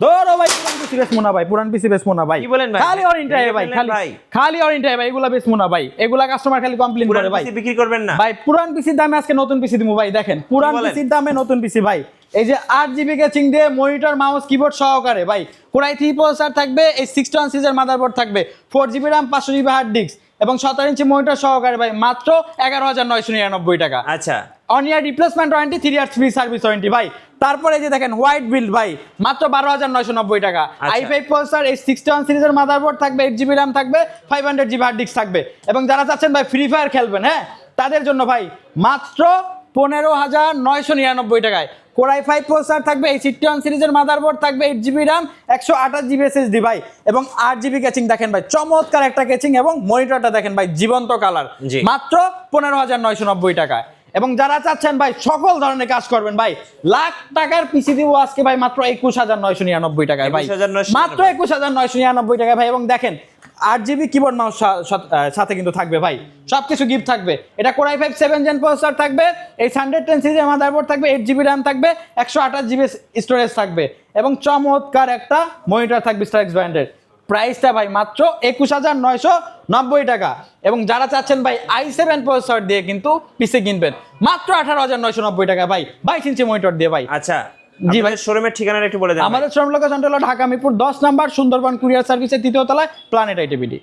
ধরো ভাই পুরান পিসি বেচবো না ভাই, পুরান পিসি বেচবো না ভাই। কি বলেন ভাই? খালি অরিন্টাই ভাই, খালি অরিন্টাই ভাই, এগুলা বেচবো না ভাই, এগুলা কাস্টমার খালি কমপ্লেইন করে ভাই। পুরান বিক্রি করবেন না ভাই পুরান পিসির দামে আজকে নতুন পিসি দিমু ভাই। দেখেন পুরান পিসির দামে নতুন পিসি ভাই, এই যে 8GB ক্যাচিং দিয়ে মনিটর মাউস কিবোর্ড সহকারে ভাই, কোরাই 3 প্রসেসর থাকবে, এই 61 সিরিজের মাদারবোর্ড থাকবে, 4GB RAM 500GB hard disk এবং 17 ইঞ্চি মনিটর সহকারে ভাই মাত্র 11,999 টাকা। আচ্ছা, on year replacement warranty, 3 years free service warranty ভাই। তারপরে যে দেখেন হোয়াইট বিল্ড ভাই মাত্র 12,990 টাকা। i5 প্রসেসর, এই 61 সিরিজের মাদারবোর্ড থাকবে, 8GB RAM থাকবে, 500GB হার্ড ডিস্ক থাকবে। এবং যারা চাচ্ছেন ভাই ফ্রি ফায়ার খেলবেন, হ্যাঁ তাদের জন্য ভাই মাত্র 15,999 টাকায় কোরাই 5 প্রসেসর থাকবে, এই 61 সিরিজের মাদারবোর্ড থাকবে, 8GB RAM 128GB SSD ভাই এবং 8GB ক্যাচিং। দেখেন ভাই চমৎকার একটা ক্যাচিং এবং মনিটরটা দেখেন ভাই জীবন্ত কালার, মাত্র 15,990 টাকায়। এবং যারা চাচ্ছেন ভাই সকল ধরনের কাজ করবেন ভাই, লাখ টাকার পিসি দিব আজকে ভাই মাত্র 21,999 টাকায় ভাই, মাত্র 21,999 টাকায় ভাই। এবং দেখেন 8GB কিবোর্ড মাউস সাথে কিন্তু থাকবে ভাই, সবকিছু গিফট থাকবে। এটা কোরাই 5 7 জেন প্রসেসর থাকবে, এই 110 সিরিজের মাদারবোর্ড থাকবে, 8GB RAM থাকবে, 128GB স্টোরেজ থাকবে এবং চমৎকার একটা মনিটর থাকবে স্টারক্স ব্র্যান্ডের। প্রাইসটা ভাই মাত্র 21,990 টাকা। এবং যারা চাচ্ছেন ভাই i7 প্রসেসর দিয়ে কিন্তু পিসি কিনবেন, মাত্র 18,990 টাকা ভাই, 22 ইঞ্চি মনিটর দিয়ে ভাই। আচ্ছা জি ভাই, শোরুমের ঠিকানাটা একটু বলে দেন। আমাদের শোরুম লোকেশনটা হলো ঢাকা মিরপুর 10 নাম্বার, সুন্দরবন কুরিয়ার সার্ভিসের 3য় তলায়, প্ল্যানেট আইটিভিডি।